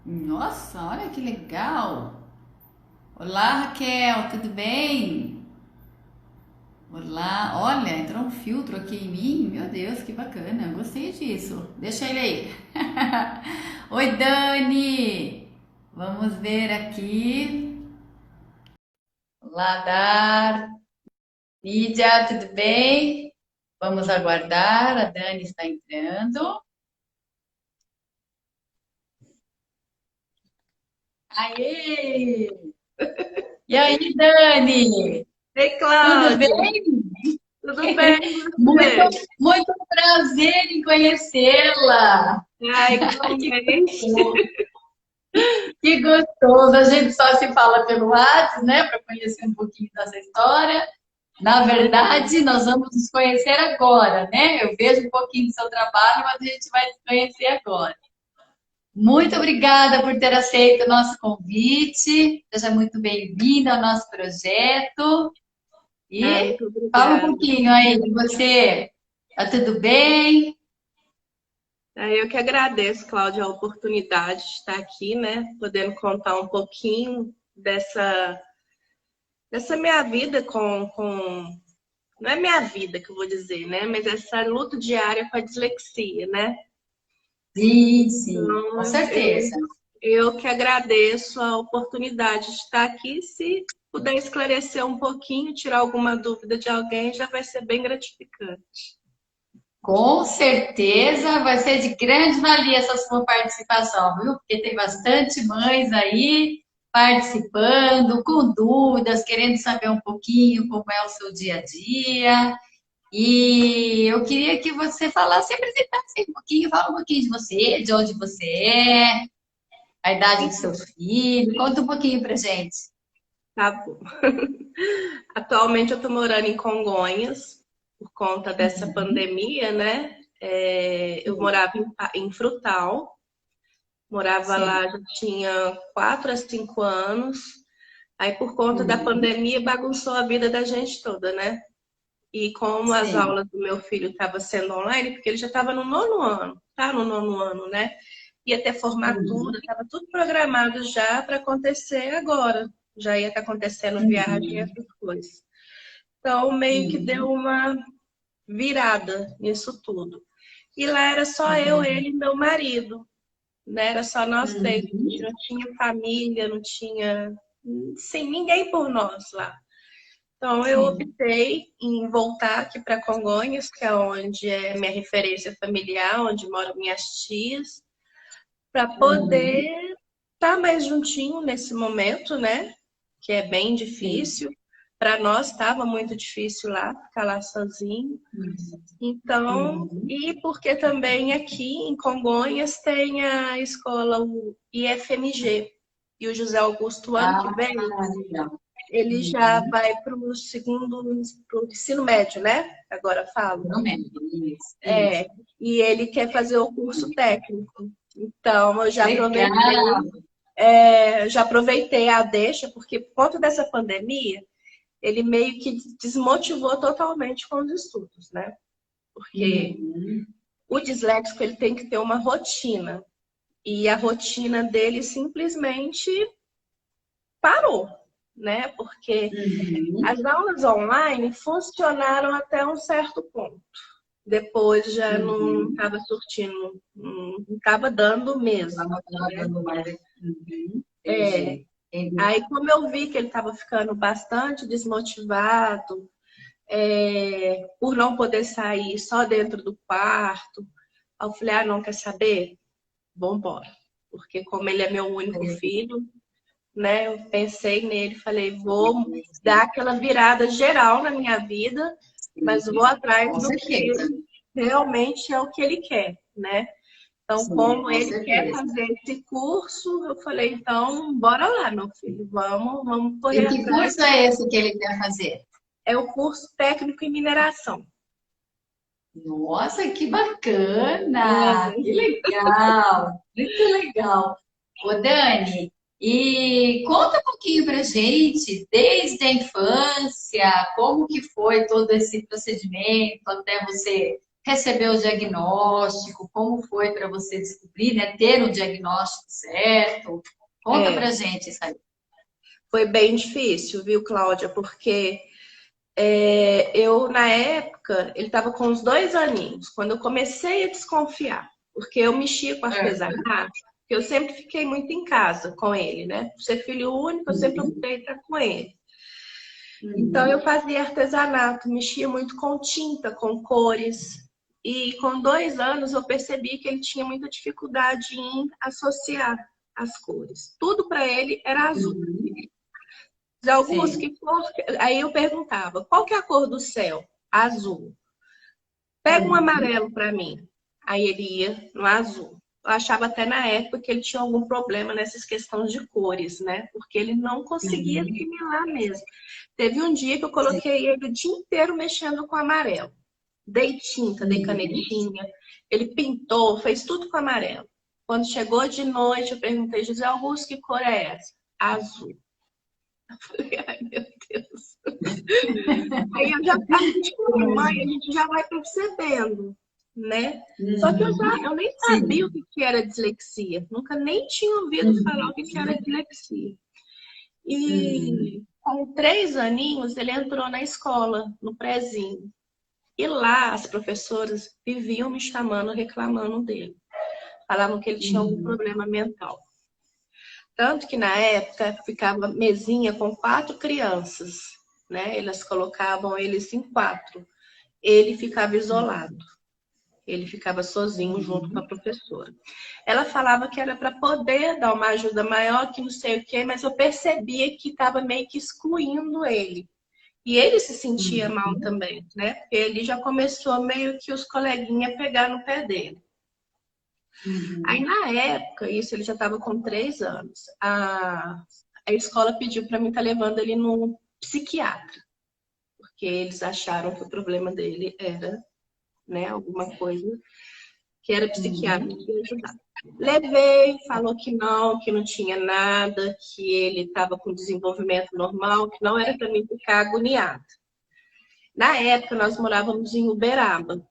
Nossa, olha que legal! Olá, Raquel, tudo bem? Olá, olha, entrou um filtro aqui em mim. Meu Deus, que bacana, gostei disso. Deixa ele aí. Oi, Dani! Vamos ver aqui. Olá, Dar. Lídia, tudo bem? Vamos aguardar, a Dani está entrando. Aê! E aí, Dani? Ei, Tudo Cláudia, bem? tudo bem com Muito, você? muito prazer em conhecê-la. Ai, Ai, que igualmente. gostoso. Que gostoso. A gente só se fala pelo WhatsApp, né, para conhecer um pouquinho dessa história. Na Uhum. verdade, nós vamos nos conhecer agora, né? Eu vejo um pouquinho do seu trabalho, mas a gente vai se conhecer agora. Muito obrigada por ter aceito o nosso convite. Seja muito bem-vinda ao nosso projeto. Ah, E muito fala um obrigada. pouquinho aí de você. Tá tudo bem? Eu que agradeço, Cláudia, a oportunidade de estar aqui, né? Podendo contar um pouquinho dessa minha vida com... Não é minha vida que eu vou dizer, né? Mas essa luta diária com a dislexia, né? Sim, sim, com Então, certeza. eu que agradeço a oportunidade de estar aqui. Se puder esclarecer um pouquinho, tirar alguma dúvida de alguém, já vai ser bem gratificante. Com certeza vai ser de grande valia essa sua participação, viu? Porque tem bastante mães aí participando, com dúvidas, querendo saber um pouquinho como é o seu dia a dia. E eu queria que você falasse, se apresentasse um pouquinho, fala um pouquinho de você, de onde você é, a idade dos seus filhos, conta um pouquinho pra gente. Tá bom. Atualmente eu estou morando em Congonhas por conta dessa pandemia, né? Eu Sim, morava em Frutal, morava sim. lá já tinha 4 a 5 anos. Aí por conta da Uhum. pandemia bagunçou a vida da gente toda, né? E como as Sim. aulas do meu filho estavam sendo online, porque ele já estava no nono ano, tá no nono ano, né? Ia ter Uhum. formatura, estava tudo programado já para acontecer agora. Já ia estar acontecendo viagem e Uhum. essas coisas. Então, meio que deu Sim. uma virada nisso tudo. E lá era só eu, Uhum. ele e meu marido, né? Era só nós três. A gente Uhum. não tinha família, não tinha, sim, ninguém por nós lá. Então, eu Sim. optei em voltar aqui para Congonhas, que é onde é minha referência familiar, onde moram minhas tias, para Uhum. poder estar mais juntinho nesse momento, né? Que é bem Sim. difícil. Para nós estava muito difícil lá, ficar lá sozinho. Uhum. Então, Uhum. e porque também aqui em Congonhas tem a escola o IFMG. E o José Augusto, ano que Ah, vem, legal. ele já Uhum. vai para o segundo, pro ensino médio, né? Agora falo. Pelo menos. Isso. É, Isso. e ele quer fazer o curso técnico. Então, eu Legal. já aproveitei a deixa, porque por conta dessa pandemia, ele meio que desmotivou totalmente com os estudos, né? Porque Uhum. o disléxico ele tem que ter uma rotina. E a rotina dele simplesmente parou, né? Porque Uhum. as aulas online funcionaram até um certo ponto. Depois já não Uhum. estava surtindo, não estava dando mesmo. Vamos lá, Né? dando mais. Uhum. É, Entendi. Entendi. aí, como eu vi que ele estava ficando bastante desmotivado, por não poder sair só dentro do quarto, aí eu falei, ah, não quer saber? Vamos embora. Porque como ele é meu único filho, né, eu pensei nele, falei, vou dar aquela virada geral na minha vida, Sim, mas vou atrás com do que certeza. realmente é o que ele quer, né? Então, Sim, como com ele quer certeza. fazer esse curso, eu falei, então, bora lá, meu filho, vamos E correr que atrás. curso é esse que ele quer fazer? É o curso técnico em mineração. Nossa, que bacana! Que Uhum. legal! Muito legal! Ô, Dani, e conta um pouquinho pra gente, desde a infância, como que foi todo esse procedimento até você recebeu o diagnóstico, como foi para você descobrir, né? Ter o diagnóstico certo. Conta É, pra gente isso aí. foi bem difícil, viu, Cláudia? Porque eu, na época, ele estava com uns 2 aninhos, quando eu comecei a desconfiar, porque eu mexia com É. artesanato, porque eu sempre fiquei muito em casa com ele, né? Por ser filho único, eu sempre optei estar com ele. Então, eu fazia artesanato, mexia muito com tinta, com cores. E com 2 anos, eu percebi que ele tinha muita dificuldade em associar as cores. Tudo para ele era azul. De alguns Sim. que cor... Aí eu perguntava, qual que é a cor do céu? Azul. Pega um amarelo para mim. Aí ele ia no azul. Eu achava até na época que ele tinha algum problema nessas questões de cores, né? Porque ele não conseguia assimilar mesmo. Teve um dia que eu coloquei ele o dia inteiro mexendo com amarelo. Dei tinta, dei canetinha. Ele pintou, fez tudo com amarelo. Quando chegou de noite, eu perguntei, José Augusto, que cor é essa? Azul. Eu falei, ai meu Deus. Aí a gente, como mãe, a gente já vai percebendo, né? Só que eu nem sabia o Sim. que era dislexia. Nunca nem tinha ouvido falar o que era dislexia. E com 3 aninhos, ele entrou na escola, no prézinho. E lá, as professoras viviam me chamando, reclamando dele. Falavam que ele tinha algum problema mental. Tanto que, na época, ficava mesinha com 4 crianças, né? Elas colocavam eles em 4. Ele ficava isolado. Ele ficava sozinho junto com a professora. Ela falava que era para poder dar uma ajuda maior, que não sei o quê, mas eu percebia que estava meio que excluindo ele. E ele se sentia mal também, né? Porque ele já começou meio que os coleguinhas a pegar no pé dele. Aí, na época, isso ele já estava com 3 anos, a escola pediu para mim estar levando ele no psiquiatra, porque eles acharam que o problema dele era, né, alguma coisa que era psiquiatra que ia ajudar. Levei, falou que não tinha nada, que ele estava com desenvolvimento normal, que não era para mim ficar agoniada. Na época, nós morávamos em Uberaba.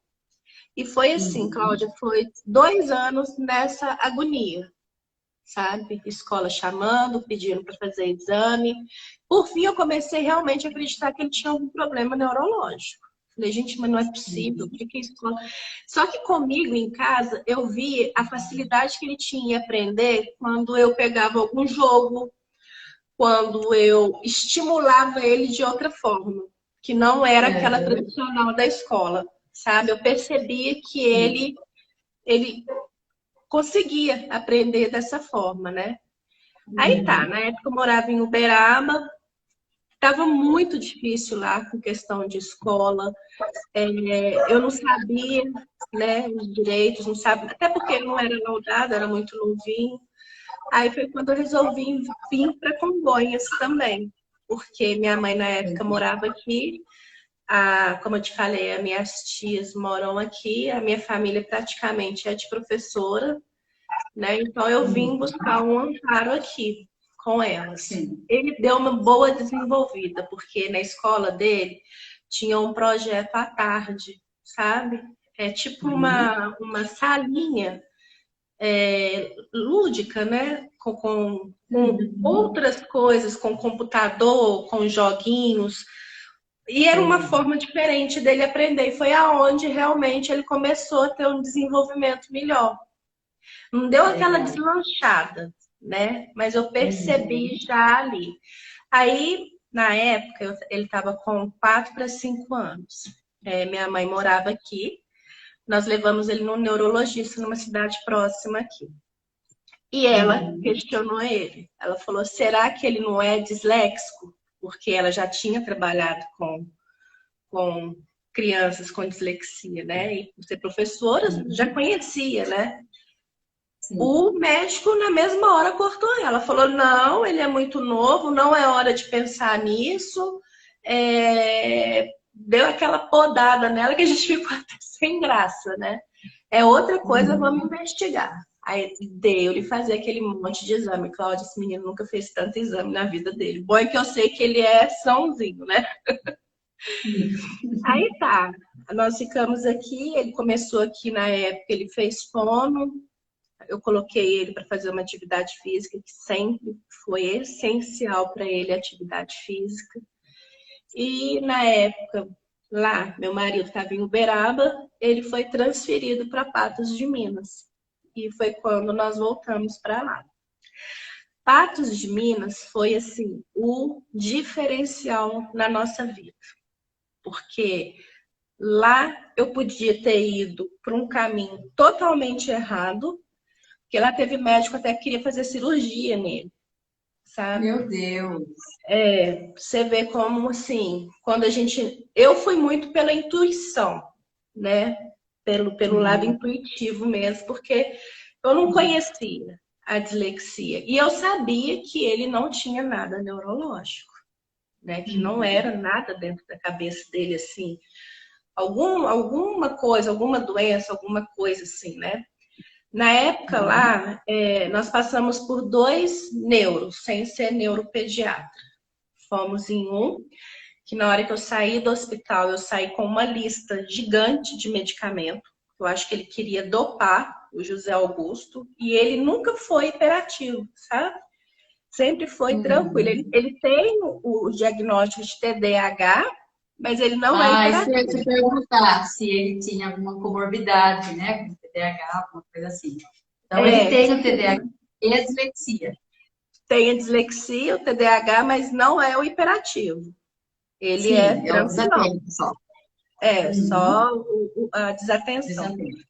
E foi assim, Cláudia, foi 2 anos nessa agonia, sabe? Escola chamando, pedindo para fazer exame. Por fim, eu comecei realmente a acreditar que ele tinha algum problema neurológico. Falei, gente, mas não é possível. Por que escola? Só que comigo em casa, eu vi a facilidade que ele tinha em aprender quando eu pegava algum jogo, quando eu estimulava ele de outra forma, que não era aquela tradicional da escola, sabe? Eu percebia que ele conseguia aprender dessa forma, né? Aí tá, na época eu morava em Uberaba, estava muito difícil lá com questão de escola, eu não sabia, né, os direitos, não sabia, até porque ele não era laudado, era muito novinho. Aí foi quando eu resolvi vir para Congonhas também, porque minha mãe na época morava aqui, como eu te falei, as minhas tias moram aqui, a minha família praticamente é de professora, né? Então eu vim buscar um amparo aqui com elas. Sim. Ele deu uma boa desenvolvida, porque na escola dele tinha um projeto à tarde, sabe? É tipo uma salinha lúdica, né? Com outras coisas, com computador, com joguinhos. E era uma forma diferente dele aprender. E foi aonde realmente ele começou a ter um desenvolvimento melhor. Não deu aquela deslanchada, né? Mas eu percebi já ali. Aí, na época, ele estava com 4 para 5 anos. Minha mãe morava aqui. Nós levamos ele no neurologista numa cidade próxima aqui. E ela questionou ele. Ela falou: será que ele não é disléxico? Porque ela já tinha trabalhado com crianças com dislexia, né? E por ser professora, já conhecia, né? O médico, na mesma hora, cortou ela. Falou: não, ele é muito novo, não é hora de pensar nisso. Deu aquela podada nela que a gente ficou até sem graça, né? É outra coisa, vamos investigar. Aí deu-lhe fazer aquele monte de exame. Cláudia, esse menino nunca fez tanto exame na vida dele. Bom é que eu sei que ele é sãozinho, né? Aí tá, nós ficamos aqui, ele começou aqui na época, ele fez fono, eu coloquei ele para fazer uma atividade física, que sempre foi essencial para ele a atividade física. E na época, lá, meu marido estava em Uberaba, ele foi transferido para Patos de Minas. E foi quando nós voltamos para lá. Patos de Minas foi, assim, o diferencial na nossa vida. Porque lá eu podia ter ido para um caminho totalmente errado, porque lá teve médico até que queria fazer cirurgia nele, sabe? Meu Deus. Você vê como, assim, quando a gente... Eu fui muito pela intuição, né? Pelo lado Uhum. intuitivo mesmo, porque eu não conhecia a dislexia. E eu sabia que ele não tinha nada neurológico, né? Que não Uhum. era nada dentro da cabeça dele, assim. Alguma coisa, alguma doença, alguma coisa assim, né? Na época Uhum. lá, nós passamos por 2 neuros, sem ser neuropediatra. Fomos em um, que na hora que eu saí do hospital, eu saí com uma lista gigante de medicamento. Eu acho que ele queria dopar o José Augusto, e ele nunca foi hiperativo, sabe? Sempre foi tranquilo. Ele, Uhum. ele tem o diagnóstico de TDAH, mas ele não é Ah, isso eu ia te hiperativo. perguntar se ele tinha alguma comorbidade, né? Com TDAH, alguma coisa assim. Então, ele É, tem o TDAH e a dislexia. tem a dislexia, o TDAH, mas não é o hiperativo. Ele é Sim, é o tranquilão. desatento só. É, Uhum. só a desatenção. Desatento.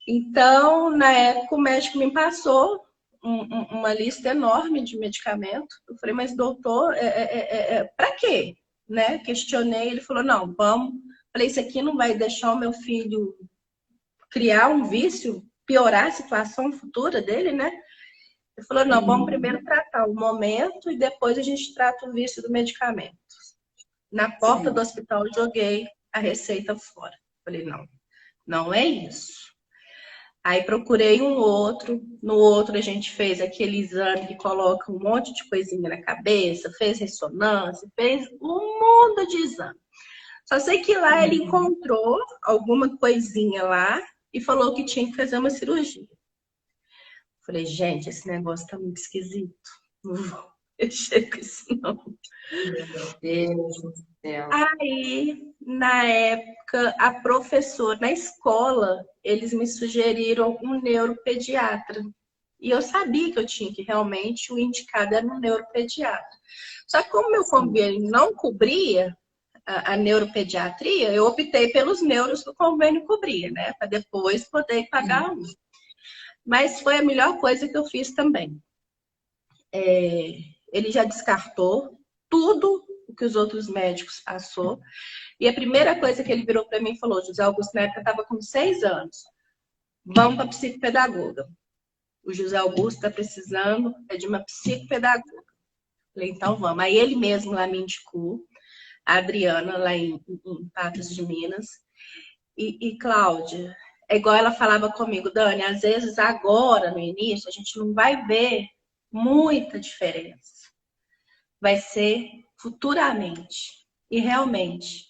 Então, na época, o médico me passou uma lista enorme de medicamento. Eu falei, mas doutor, para quê? Né? Questionei, ele falou, não, vamos. Falei, isso aqui não vai deixar o meu filho criar um vício, piorar a situação futura dele, né? Ele falou, não, vamos primeiro Uhum. tratar o momento e depois a gente trata o vício do medicamento. Na porta do Sim. hospital, eu joguei a receita fora. Falei, não, não é isso. Aí procurei um outro, no outro a gente fez aquele exame que coloca um monte de coisinha na cabeça, fez ressonância, fez um mundo de exame. Só sei que lá ele Uhum. encontrou alguma coisinha lá e falou que tinha que fazer uma cirurgia. Falei, gente, esse negócio tá muito esquisito. Não vou mexer com isso, não. Meu Deus do céu. Aí, na época, a professora, na escola, eles me sugeriram um neuropediatra. E eu sabia que eu tinha que realmente o indicado era um neuropediatra. Só que como meu Sim. convênio não cobria a neuropediatria, eu optei pelos neuros que o convênio cobria, né? Para depois poder pagar um. Mas foi a melhor coisa que eu fiz também. Ele já descartou tudo o que os outros médicos passou. E a primeira coisa que ele virou para mim e falou, José Augusto, na época estava com 6 anos, vamos para psicopedagoga. O José Augusto está precisando de uma psicopedagoga. Falei, então vamos. Aí ele mesmo lá me indicou, a Adriana, lá em Patos de Minas. E Cláudia, é igual ela falava comigo, Dani, às vezes agora, no início, a gente não vai ver muita diferença. Vai ser futuramente. E realmente,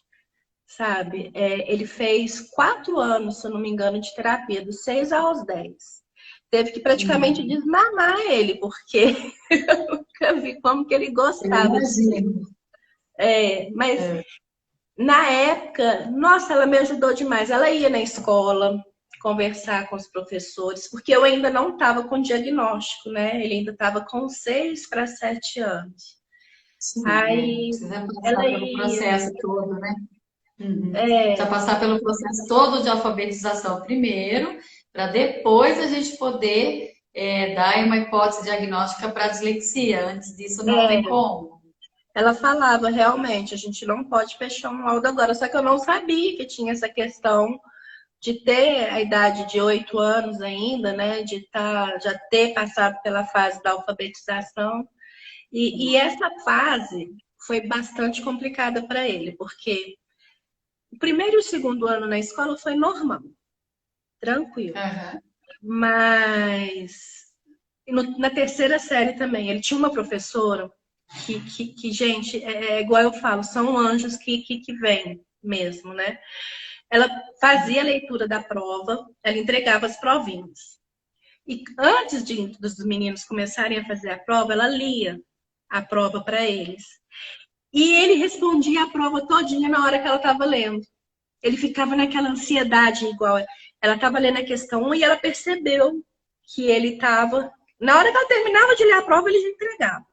sabe? Ele fez 4 anos, se eu não me engano, de terapia, dos 6 aos 10. Teve que praticamente Uhum. desmamar ele, porque eu nunca vi como que ele Eu gostava disso. imagino. Mas É. na época, nossa, ela me ajudou demais. Ela ia na escola conversar com os professores, porque eu ainda não estava com diagnóstico, né? Ele ainda estava com 6 para 7 anos. Sim, Aí precisa ela passar pelo ia. processo todo, né? Uhum. Precisa É, passar pelo processo todo de alfabetização primeiro, para depois a gente poder dar uma hipótese diagnóstica para dislexia. Antes disso, não tem é, como. ela falava, realmente, a gente não pode fechar um laudo agora. Só que eu não sabia que tinha essa questão de ter a idade de 8 anos ainda, né? De já ter passado pela fase da alfabetização. E essa fase foi bastante complicada para ele, porque o primeiro e o segundo ano na escola foi normal, tranquilo. Aham. Mas na terceira série também, ele tinha uma professora Gente, é igual eu falo, são anjos que vêm mesmo, né? Ela fazia a leitura da prova, ela entregava as provinhas. E antes dos meninos começarem a fazer a prova, ela lia a prova para eles. E ele respondia a prova todinha na hora que ela estava lendo. Ele ficava naquela ansiedade igual. Ela estava lendo a questão 1 e ela percebeu que ele estava... Na hora que ela terminava de ler a prova, ele já entregava.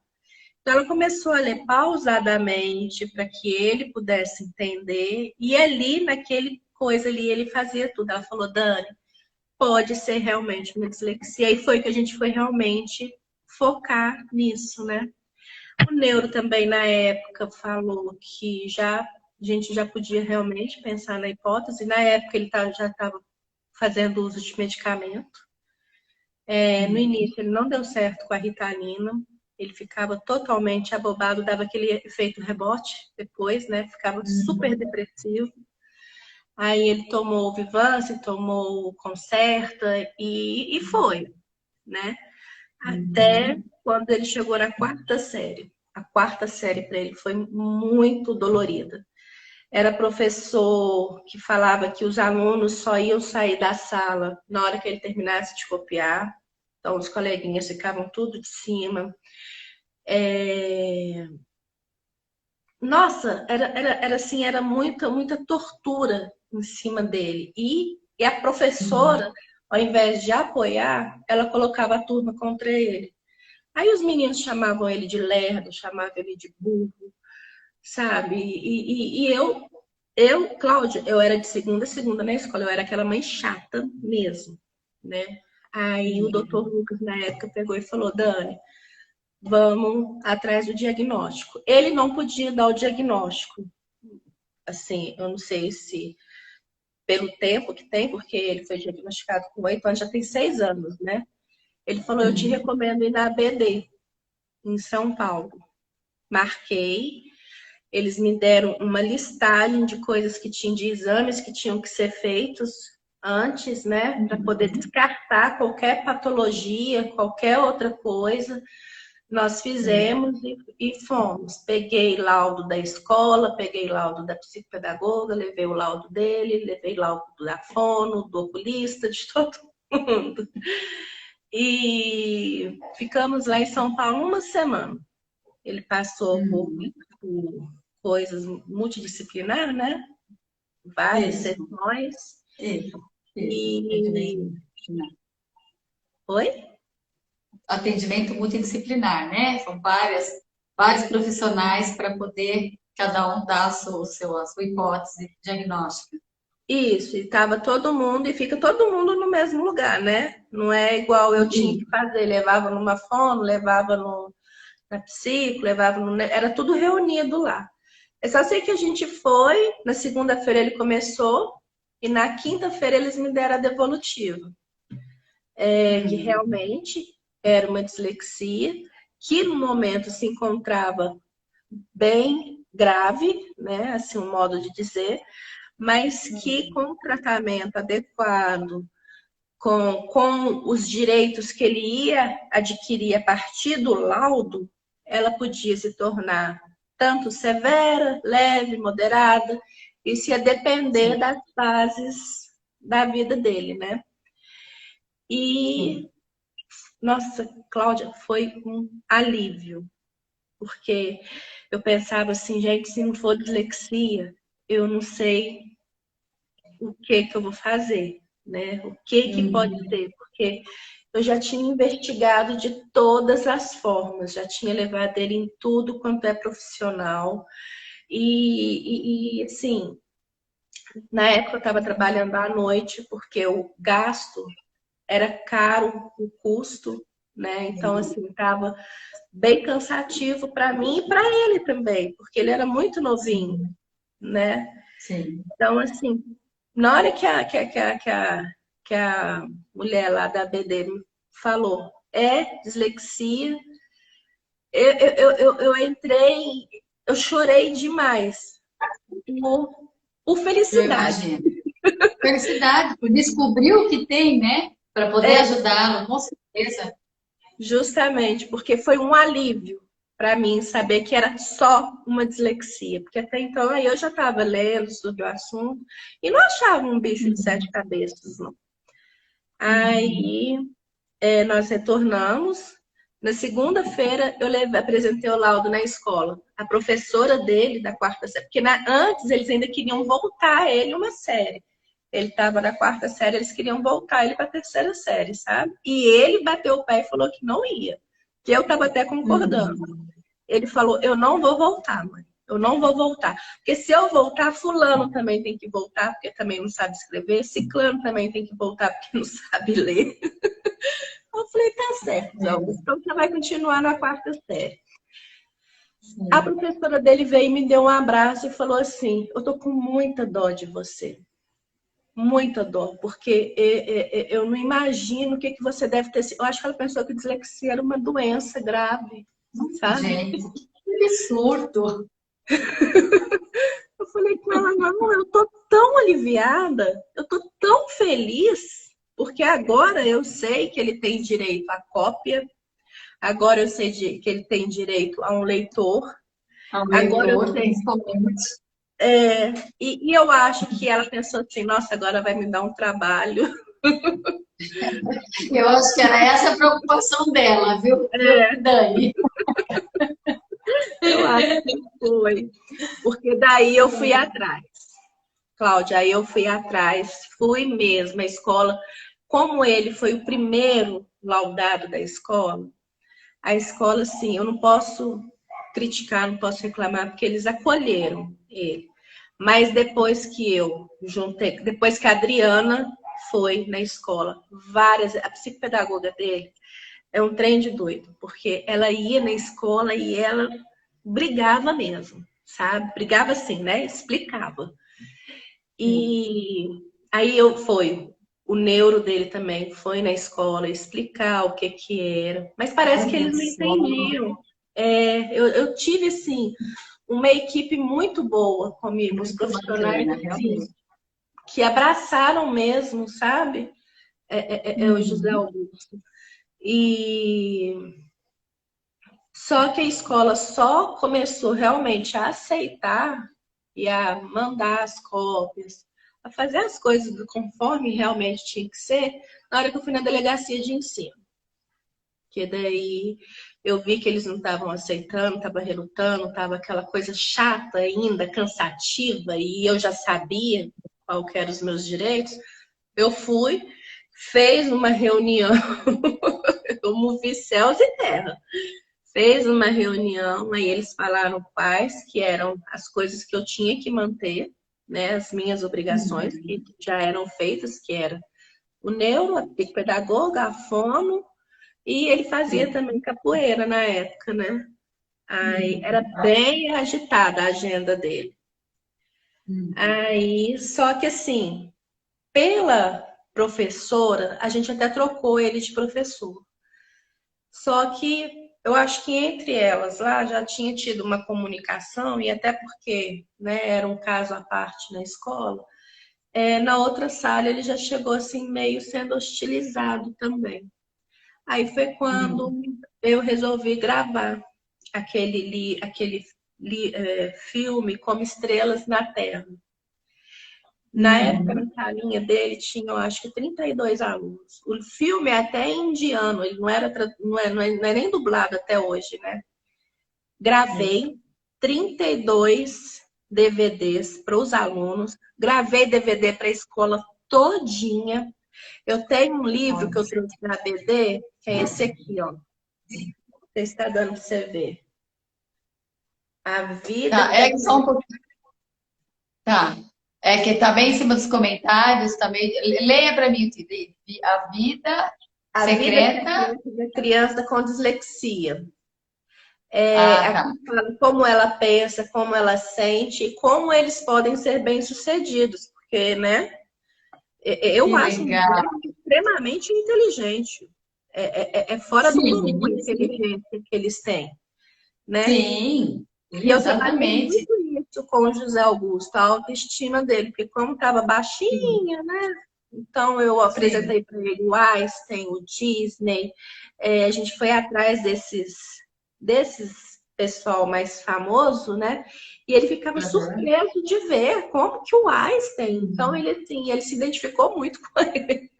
Então, ela começou a ler pausadamente para que ele pudesse entender. E ali, naquele coisa ali, ele fazia tudo. Ela falou, Dani, pode ser realmente uma dislexia. E foi que a gente foi realmente focar nisso, né? O neuro também, na época, falou que a gente já podia realmente pensar na hipótese. Na época, ele já estava fazendo uso de medicamento. No início, ele não deu certo com a Ritalina. Ele ficava totalmente abobado, dava aquele efeito rebote depois, né? Ficava super depressivo. Aí ele tomou o Vivance, tomou o Concerta e foi, né? Até quando ele chegou na 4ª série. A 4ª série para ele foi muito dolorida. Era professor que falava que os alunos só iam sair da sala na hora que ele terminasse de copiar. Então, os coleguinhas ficavam tudo de cima. Nossa, era assim, era muita tortura em cima dele. E a professora, ao invés de apoiar, ela colocava a turma contra ele. Aí os meninos chamavam ele de lerdo, chamavam ele de burro, sabe? E Cláudia, eu era de segunda a segunda na escola, eu era aquela mãe chata mesmo, né? Aí o doutor Lucas, na época, pegou e falou, Dani, vamos atrás do diagnóstico. Ele não podia dar o diagnóstico. Assim, eu não sei se pelo tempo que tem, porque ele foi diagnosticado com 8 anos, já tem 6 anos, né? Ele falou, eu te recomendo ir na ABD, em São Paulo. Marquei, eles me deram uma listagem de coisas que tinham, de exames que tinham que ser feitos antes, né? Para poder descartar qualquer patologia, qualquer outra coisa. Nós fizemos e fomos. Peguei laudo da escola, peguei laudo da psicopedagoga, levei o laudo dele, levei laudo da fono, do oculista, de todo mundo. E ficamos lá em São Paulo uma semana. Ele passou por coisas multidisciplinar, né? Várias sessões. E... Oi? Atendimento multidisciplinar, né? São vários profissionais para poder cada um dar a sua hipótese diagnóstica. Isso, e estava todo mundo, e fica todo mundo no mesmo lugar, né? Não é igual eu tinha que fazer, levava numa fono, levava na psico, levava no... Era tudo reunido lá. Eu só sei que a gente foi, na segunda-feira ele começou, e na quinta-feira eles me deram a devolutiva. Que realmente era uma dislexia, que no momento se encontrava bem grave, né? Assim, um modo de dizer, mas que com tratamento adequado, com os direitos que ele ia adquirir a partir do laudo, ela podia se tornar tanto severa, leve, moderada, isso ia depender das fases da vida dele, né? E, nossa, Cláudia, foi um alívio, porque eu pensava assim, gente, se não for dislexia, eu não sei o que eu vou fazer, né? O que pode ser, porque eu já tinha investigado de todas as formas, já tinha levado ele em tudo quanto é profissional. E assim, na época eu estava trabalhando à noite, porque o gasto era caro, o custo, né? Então, assim, estava bem cansativo para mim e para ele também, porque ele era muito novinho, né? Sim. Então, assim, na hora que a mulher lá da BD falou, dislexia, eu entrei, eu chorei demais por Eu felicidade. imagino. Felicidade por descobrir o que tem, né? Para poder ajudá-lo, com certeza. Justamente, porque foi um alívio, para mim saber que era só uma dislexia, porque até então aí eu já estava lendo sobre o assunto e não achava um bicho de sete cabeças, não. Aí nós retornamos. Na segunda-feira eu apresentei o laudo na escola. A professora dele, da quarta série, porque antes eles ainda queriam voltar ele uma série. Ele estava na quarta série, eles queriam voltar ele para a terceira série, sabe? E ele bateu o pé e falou que não ia. Que eu estava até concordando. Ele falou, eu não vou voltar, mãe. Eu não vou voltar. Porque se eu voltar, fulano também tem que voltar, porque também não sabe escrever. Ciclano também tem que voltar, porque não sabe ler. Eu falei, tá certo, então você vai continuar na quarta série. A professora dele veio e me deu um abraço e falou assim, eu tô com muita dó de você. Muita dó, porque eu não imagino o que você deve ter sido. Eu acho que ela pensou que dislexia era uma doença grave, sabe? Gente, que absurdo! Eu falei com ela, não, eu tô tão aliviada, eu tô tão feliz, porque agora eu sei que ele tem direito à cópia, agora eu sei que ele tem direito a um leitor, Ao agora eu leitor, sei. principalmente. E eu acho que ela pensou assim, nossa, agora vai me dar um trabalho. Eu acho que era essa a preocupação dela, viu, Dani? Eu acho que foi. Porque daí eu fui atrás. Cláudia, aí eu fui atrás, fui mesmo à escola. Como ele foi o primeiro laudado da escola, a escola, sim, eu não posso criticar, não posso reclamar, porque eles acolheram ele. Mas depois que eu juntei, depois que a Adriana foi na escola, a psicopedagoga dele é um trem de doido, porque ela ia na escola e ela brigava mesmo, sabe? Brigava assim, né? Explicava. E aí o neuro dele também foi na escola explicar o que que era, mas parece que Olha eles não só. entendiam. Eu tive, assim, uma equipe muito boa comigo, os Muito profissionais, bacana, assim, realmente. que abraçaram mesmo, sabe? O José Augusto. E só que a escola só começou realmente a aceitar e a mandar as cópias, a fazer as coisas conforme realmente tinha que ser, na hora que eu fui na delegacia de ensino. Que daí eu vi que eles não estavam aceitando, estava relutando, estava aquela coisa chata ainda, cansativa, e eu já sabia qual que eram os meus direitos. Eu fui, fez uma reunião, eu movi céus e terra. Fez uma reunião, aí eles falaram quais que eram as coisas que eu tinha que manter, né, as minhas obrigações que já eram feitas, que era o neuro, a pedagoga, a fono, e ele fazia também capoeira na época, né? Aí era bem agitada a agenda dele. Aí, só que assim, pela professora, a gente até trocou ele de professor. Só que eu acho que entre elas lá já tinha tido uma comunicação, e até porque, né, era um caso à parte na escola, na outra sala ele já chegou assim meio sendo hostilizado também. Aí foi quando eu resolvi gravar aquele filme Como Estrelas na Terra. Na época, na salinha dele, tinha, eu acho que 32 alunos. O filme é até indiano, ele não é nem dublado até hoje, né? Gravei 32 DVDs para os alunos, gravei DVD para a escola todinha. Eu tenho um livro que eu trouxe na BD, que é esse aqui, ó. Você está dando para você ver. A vida. Tá, é que só um pouquinho. Tá. É que tá bem em cima dos comentários também. Leia para mim, A Vida A vida Secreta. secreta da criança com dislexia. Ah, Aqui tá. fala como ela pensa, como ela sente e como eles podem ser bem-sucedidos. Porque, né? Eu Que acho um legal. grupo extremamente inteligente. É fora do comum a Sim, sim. inteligência que eles têm, né? Sim, E eu trabalhei exatamente. muito isso com o José Augusto, a autoestima dele, porque como estava baixinha, né? Então eu Sim. apresentei para ele o Einstein, o Disney, a gente foi atrás desses pessoal mais famoso, né? E ele ficava Aham. surpreso de ver como que o Einstein, então ele assim, ele se identificou muito com ele,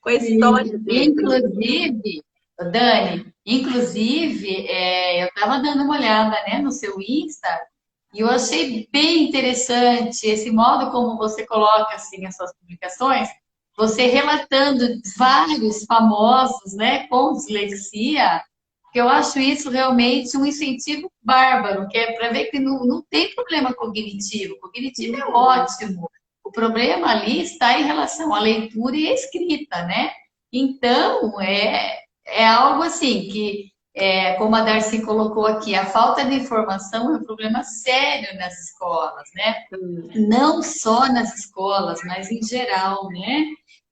com a história Sim. dele. Inclusive, Dani, inclusive, eu estava dando uma olhada, né, no seu Insta e eu achei bem interessante esse modo como você coloca assim as suas publicações, você relatando vários famosos, né, com dislexia, que eu acho isso realmente um incentivo bárbaro, que é para ver que não tem problema cognitivo. Cognitivo é Uhum. ótimo. O problema ali está em relação à leitura e à escrita, né? Então, é algo assim que, como a Darcy colocou aqui, a falta de informação é um problema sério nas escolas, né? Não só nas escolas, mas em geral, né?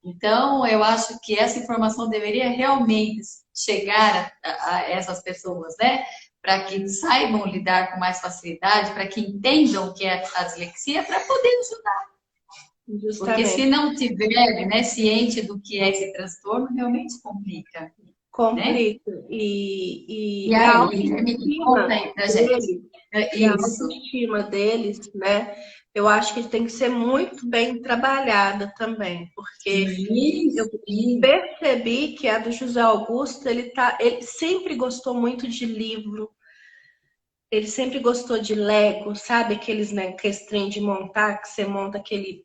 Então, eu acho que essa informação deveria realmente chegar a essas pessoas, né? Para que saibam lidar com mais facilidade, para que entendam o que é a dislexia, para poder ajudar. Porque se Justamente. não tiver, né, ciente do que é esse transtorno, realmente complica, né? Complica. E E a aí, me conta autoestima aí pra gente. dele, e a Isso. autoestima deles, né? Eu acho que tem que ser muito bem trabalhada também, porque eu Sim. percebi que a do José Augusto, ele sempre gostou muito de livro, ele sempre gostou de Lego, sabe? Aqueles, né, aqueles trem de montar, que você monta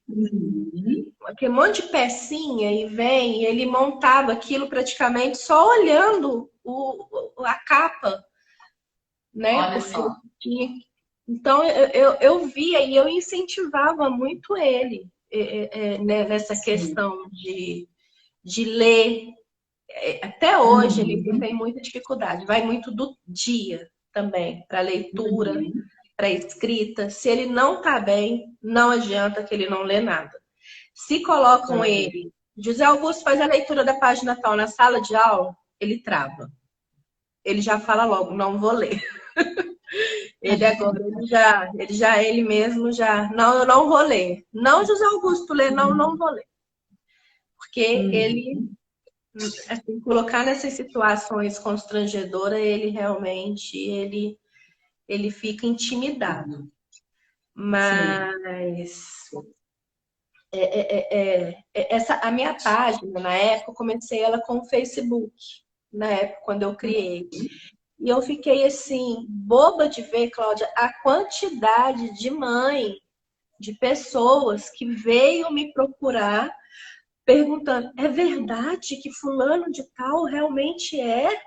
Uhum. aquele monte de pecinha e vem, e ele montava aquilo praticamente só olhando a capa, né? Olha Porque só. tinha. Então eu via e eu incentivava muito ele né, nessa Sim. questão de ler. Até hoje ele Uhum. tem muita dificuldade, vai muito do dia também, para leitura, Uhum. para escrita. Se ele não tá bem, não adianta que ele não lê nada. Se colocam Uhum. ele, José Augusto faz a leitura da página tal na sala de aula, ele trava. Ele já fala logo, não vou ler. Ele agora, ele mesmo já, não, eu não vou ler. Não, José Augusto, ler, não, não vou ler. Porque ele, Uhum. assim, colocar nessas situações constrangedoras, ele realmente, ele fica intimidado. Sim. Mas a minha página, na época, eu comecei ela com o Facebook, na época, quando eu criei. E eu fiquei assim, boba de ver, Cláudia, a quantidade de mãe, de pessoas que veio me procurar perguntando: é verdade que fulano de tal realmente é?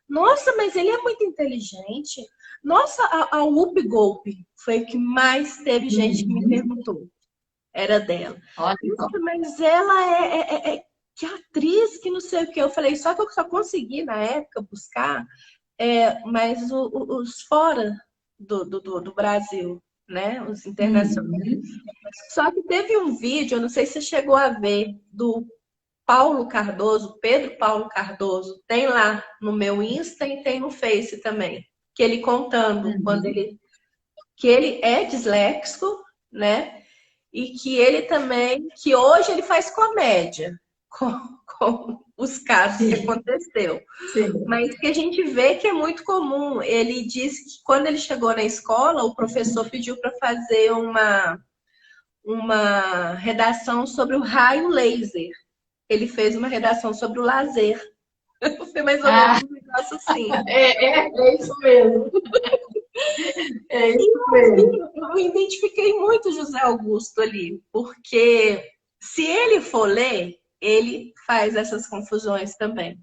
Nossa, mas ele é muito inteligente. Nossa, a Whoop Golpe foi o que mais teve gente que me Uhum. perguntou. Era dela. Olha só. Nossa, mas ela que atriz, que não sei o que. Eu falei, só que eu só consegui na época buscar mas os fora do Brasil, né? Os internacionais. Uhum. Só que teve um vídeo, eu não sei se você chegou a ver, do Paulo Cardoso, Pedro Paulo Cardoso, tem lá no meu Insta e tem no Face também, que ele contando quando Uhum. que ele é disléxico, né? E que ele também, que hoje ele faz comédia com, com os casos que Sim. aconteceu. Sim. Mas que a gente vê que é muito comum. Ele disse que quando ele chegou na escola, o professor pediu para fazer uma redação sobre o raio laser. Ele fez uma redação sobre o lazer. Foi mais ou menos Ah, um negócio assim. é isso mesmo. É E isso mesmo. eu me identifiquei muito José Augusto ali, porque se ele for ler, ele faz essas confusões também.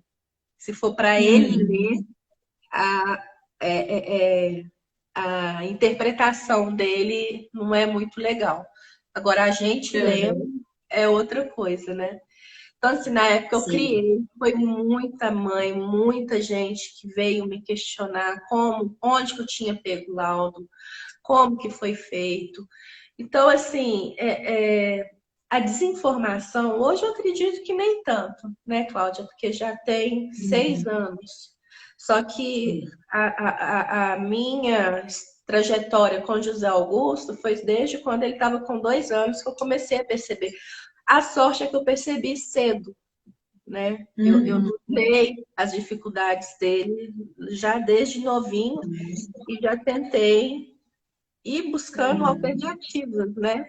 Se for para ele ler, Uhum. a, é, é, é, a interpretação dele não é muito legal. Agora, a gente lendo Uhum. é outra coisa, né? Então, assim, na época eu Sim. criei, foi muita mãe, muita gente que veio me questionar como, onde que eu tinha pego o laudo, como que foi feito. Então, assim, a desinformação, hoje eu acredito que nem tanto, né, Cláudia? Porque já tem 6 anos. Só que Sim. a minha trajetória com José Augusto foi desde quando ele estava com 2 anos que eu comecei a perceber. A sorte é que eu percebi cedo, né? Eu Uhum. notei as dificuldades dele já desde novinho e já tentei ir buscando alternativas, né?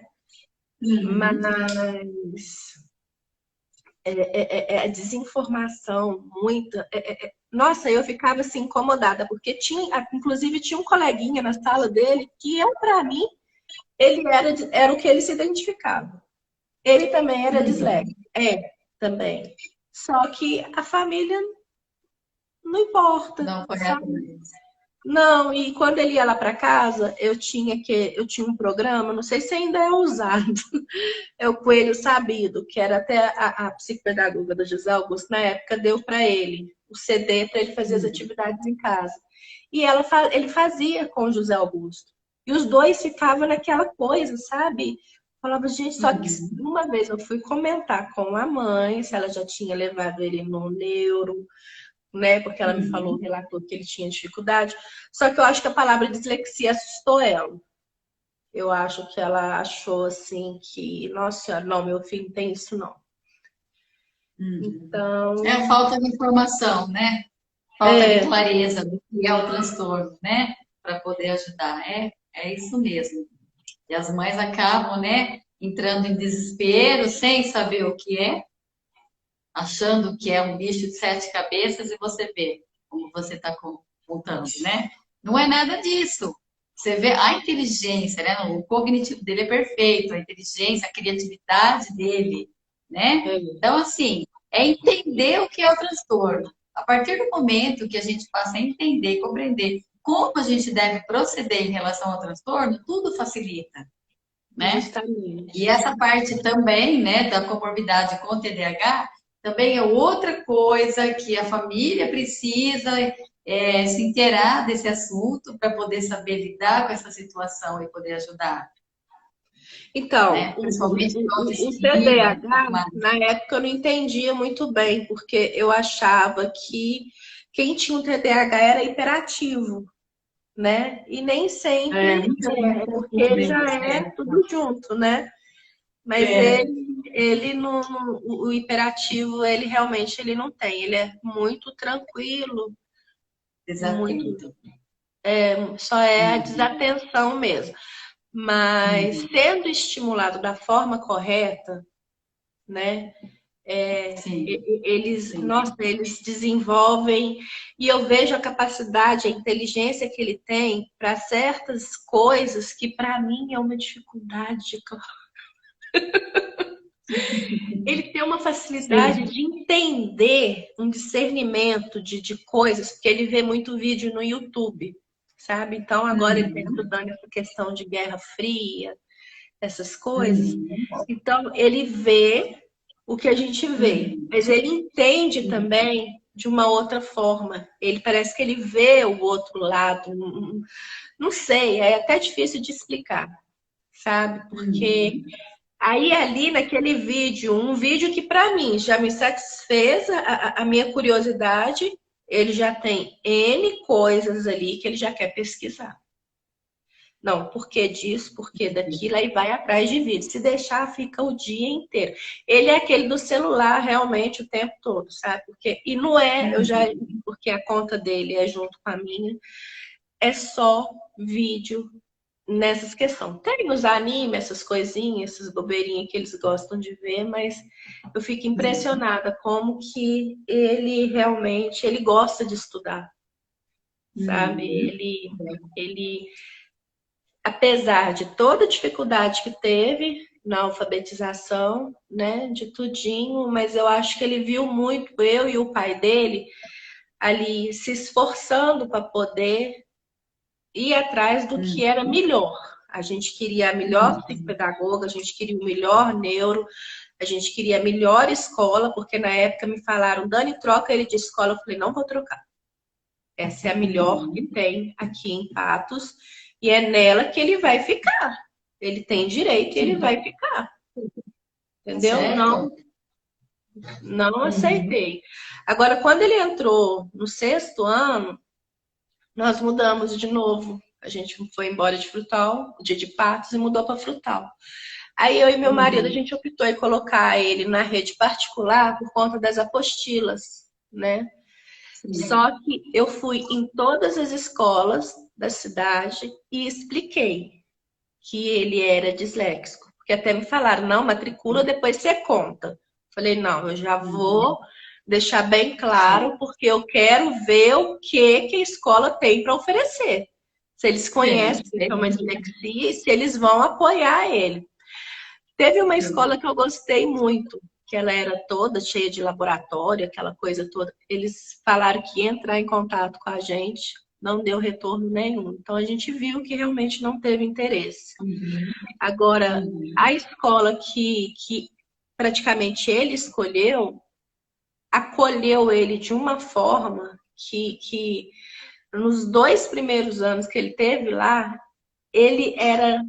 Uhum. Mas a desinformação, muita. Nossa, eu ficava assim incomodada, porque tinha, inclusive tinha um coleguinha na sala dele que eu, para mim, ele era o que ele se identificava. Ele também era Uhum. disléxico. Também. Só que a família não importa, Não foi sabe? atrás. Não, e quando ele ia lá para casa, eu tinha um programa, não sei se ainda é usado, é o Coelho Sabido, que era até a psicopedagoga da José Augusto, na época, deu para ele o CD para ele fazer as Uhum. atividades em casa. E ele fazia com o José Augusto. E os dois ficavam naquela coisa, sabe? Falava, gente, só que Uhum. uma vez eu fui comentar com a mãe se ela já tinha levado ele no neuro, né? Porque ela me falou, Uhum. relatou que ele tinha dificuldade. Só que eu acho que a palavra dislexia assustou ela. Eu acho que ela achou assim que, nossa senhora, não, meu filho não tem isso não. Uhum. É a Então, falta de informação, né? Falta de clareza do que é o transtorno, né? Para poder ajudar. É isso mesmo. E as mães acabam, né, entrando em desespero, sem saber o que é, achando que é um bicho de sete cabeças, e você vê, como você está contando, né? Não é nada disso. Você vê a inteligência, né? O cognitivo dele é perfeito, a inteligência, a criatividade dele, né? é, Então, assim, é entender o que é o transtorno. A partir do momento que a gente passa a entender e compreender como a gente deve proceder em relação ao transtorno, tudo facilita, né? E justamente. essa parte também, né, da comorbidade com o TDAH, também é outra coisa que a família precisa se inteirar desse assunto para poder saber lidar com essa situação e poder ajudar, Então, né? Principalmente com a o autoestima e tudo TDAH, mais. na época, eu não entendia muito bem, porque eu achava que quem tinha um TDAH era hiperativo, né? E nem sempre Muita gente porque confunde já isso, é tudo junto, né? Mas ele não, o hiperativo, ele realmente ele não tem. Ele é muito tranquilo, muito, desatento. só é a Uhum, desatenção mesmo. Mas uhum, sendo estimulado da forma correta, né? sim, sim. Nossa, eles desenvolvem e eu vejo a capacidade, a inteligência que ele tem para certas coisas que para mim é uma dificuldade. Ele tem uma facilidade Sim. de entender um discernimento de coisas, porque ele vê muito vídeo no YouTube, sabe? Então agora ele está Uhum, estudando essa questão de Guerra Fria, essas coisas. uhum, Então ele vê o que a gente vê, uhum, mas ele entende uhum, também de uma outra forma. Ele parece que ele vê o outro lado. Não sei, é até difícil de explicar, sabe? Porque uhum. aí ali naquele vídeo, um vídeo que para mim já me satisfez a minha curiosidade, ele já tem N coisas ali que ele já quer pesquisar. Não, por que disso, por que daquilo, aí vai atrás de vídeo. Se deixar, fica o dia inteiro. Ele é aquele do celular realmente o tempo todo, sabe? Porque, e não é, eu já, porque a conta dele é junto com a minha, é só vídeo nessas questões. Tem os animes, essas coisinhas, essas bobeirinhas que eles gostam de ver, mas eu fico impressionada como que ele realmente, ele gosta de estudar, sabe? Uhum. Ele apesar de toda a dificuldade que teve na alfabetização, né, de tudinho, mas eu acho que ele viu muito eu e o pai dele ali se esforçando para poder ir atrás do que Uhum. era melhor. A gente queria a melhor psicopedagoga, a gente queria o melhor neuro, a gente queria a melhor escola, porque na época me falaram, Dani, troca ele de escola. Eu falei, não vou trocar. Essa é a melhor que Uhum. tem aqui em Patos e é nela que ele vai ficar. Ele tem direito e ele Sim, vai ficar, tá entendeu? Não, certo? não Uhum. aceitei. Agora, quando ele entrou no sexto ano, nós mudamos de novo. A gente foi embora de Frutal, de Patos, e mudou para Frutal. Aí eu e meu marido, a Uhum. gente optou em colocar ele na rede particular por conta das apostilas, né? Sim. Só que eu fui em todas as escolas da cidade e expliquei que ele era disléxico. Porque até me falaram, não, matricula, depois você conta. Falei, não, eu já vou Uhum. deixar bem Sim. claro, porque eu quero ver o que a escola tem para oferecer. Se eles Sim, conhecem que sem é uma dúvida. dislexia e se eles vão apoiar ele. Teve uma Sim. escola que eu gostei muito, que ela era toda cheia de laboratório, aquela coisa toda. Eles falaram que ia entrar em contato com a gente, não deu retorno nenhum. Então a gente viu que realmente não teve interesse. Uhum. Agora, Uhum. a escola que praticamente ele escolheu, acolheu ele de uma forma que nos 2 primeiros anos que ele teve lá, ele era.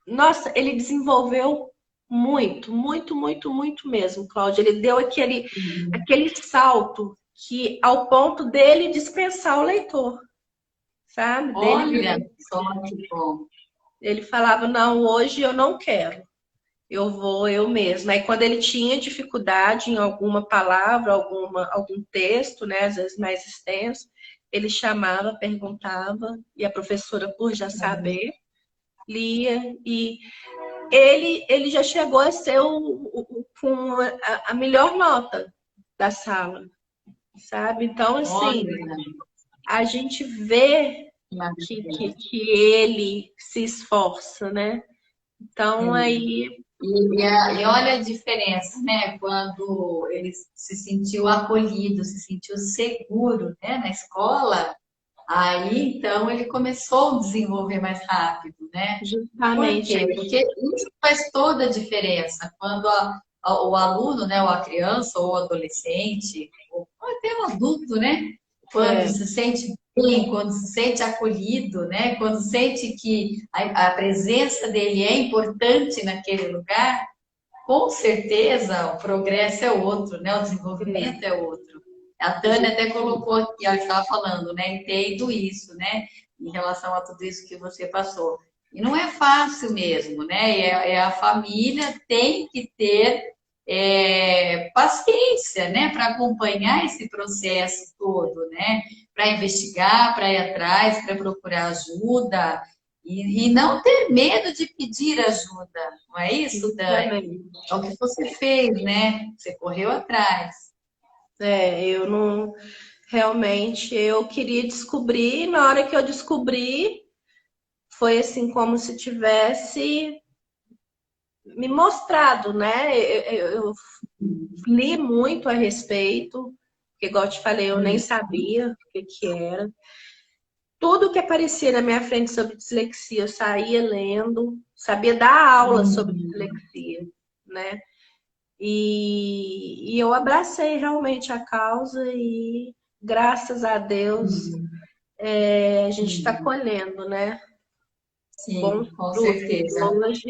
Nossa, ele desenvolveu muito, muito, muito, muito mesmo, Cláudia. Ele deu Uhum. aquele salto que, ao ponto dele dispensar o leitor, sabe? Olha só que bom. Ele falava, não, hoje eu não quero. Eu vou eu mesma. Aí quando ele tinha dificuldade em alguma palavra, algum texto, né, às vezes mais extenso, ele chamava, perguntava, e a professora, por já Uhum. saber, lia. E ele já chegou a ser com a melhor nota da sala, sabe? Então, assim, Olha, a gente vê que que, maravilha. que ele se esforça, né? Então, aí, E olha a diferença, né? Quando ele se sentiu acolhido, se sentiu seguro, né, na escola, aí então ele começou a desenvolver mais rápido, né? Por justamente, quê? Porque isso faz toda a diferença. Quando o aluno, né, ou a criança, ou o adolescente, ou até o adulto, né? Quando é, se sente bem, quando se sente acolhido, né? Quando sente que a presença dele é importante naquele lugar, com certeza o progresso é outro, né? O desenvolvimento é outro. A Tânia até colocou aqui, ela estava falando, né? Entendo isso, né? Em relação a tudo isso que você passou. E não é fácil mesmo, né? A família tem que ter paciência, né? Para acompanhar esse processo todo, né? Para investigar, para ir atrás, para procurar ajuda e não ter medo de pedir ajuda. Não é isso, Dani? justamente. É o que você fez, né? Você correu atrás. Eu não. Realmente, eu queria descobrir, na hora que eu descobri, foi assim como se tivesse me mostrado, né? Eu li muito a respeito, porque, igual eu te falei, eu nem sabia o que era. Tudo que aparecia na minha frente sobre dislexia, eu saía lendo, sabia dar aula sobre Uhum. dislexia, né? E eu abracei realmente a causa e, graças a Deus, Uhum. a gente está Uhum. colhendo, né? Bons Sim, com frutos certeza. hoje,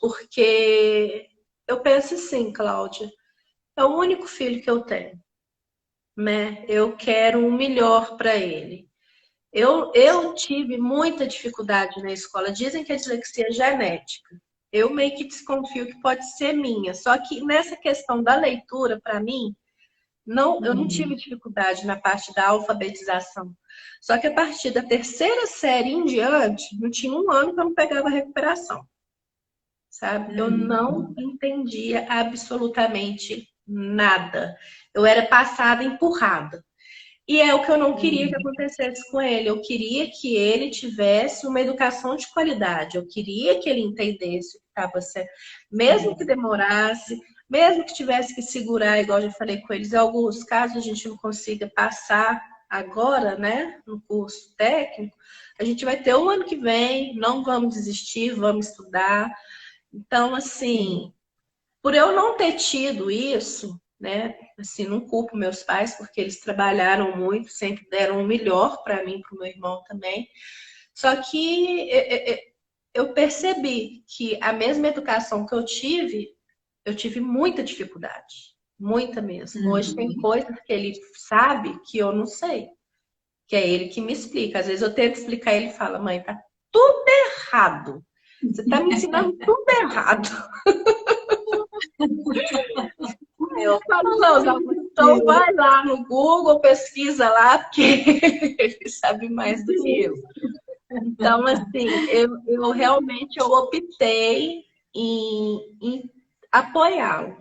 porque eu penso assim, Cláudia, é o único filho que eu tenho, né? Eu quero o melhor para ele. Eu tive muita dificuldade na escola. Dizem que a dislexia é genética. Eu meio que desconfio que pode ser minha. Só que nessa questão da leitura, para mim, não, eu não tive Uhum. dificuldade na parte da alfabetização. Só que a partir da terceira série em diante, não tinha um ano que eu não pegava recuperação, sabe? Eu não Uhum. entendia absolutamente nada. Eu era passada, empurrada. E é o que eu não queria que Uhum. acontecesse com ele. Eu queria que ele tivesse uma educação de qualidade. Eu queria que ele entendesse o que estava sendo, mesmo que Sim. demorasse, mesmo que tivesse que segurar, igual eu já falei com eles, em alguns casos a gente não consiga passar agora, né, no curso técnico, a gente vai ter o ano que vem, não vamos desistir, vamos estudar. Então, Sim. assim, por eu não ter tido isso, né? Assim, não culpo meus pais, porque eles trabalharam muito, sempre deram o melhor para mim, para o meu irmão também. Só que eu percebi que a mesma educação que eu tive muita dificuldade, muita mesmo. Hoje tem Uhum. coisas que ele sabe que eu não sei, que é ele que me explica. Às vezes eu tento explicar, ele fala, mãe, tá tudo errado. Você está me ensinando tudo errado. Eu falo, não, então vai lá no Google, pesquisa lá, porque ele sabe mais do que eu. Então, assim, eu realmente eu optei em apoiá-lo,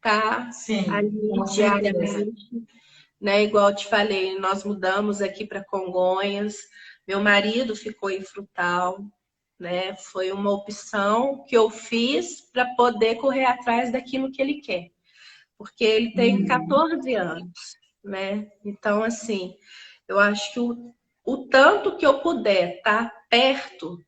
tá? Sim, Ali com certeza. diariamente, né? Igual eu te falei, nós mudamos aqui para Congonhas, meu marido ficou em Frutal, né? Foi uma opção que eu fiz para poder correr atrás daquilo que ele quer, porque ele tem Uhum. 14 anos, né? Então, assim, eu acho que o tanto que eu puder estar perto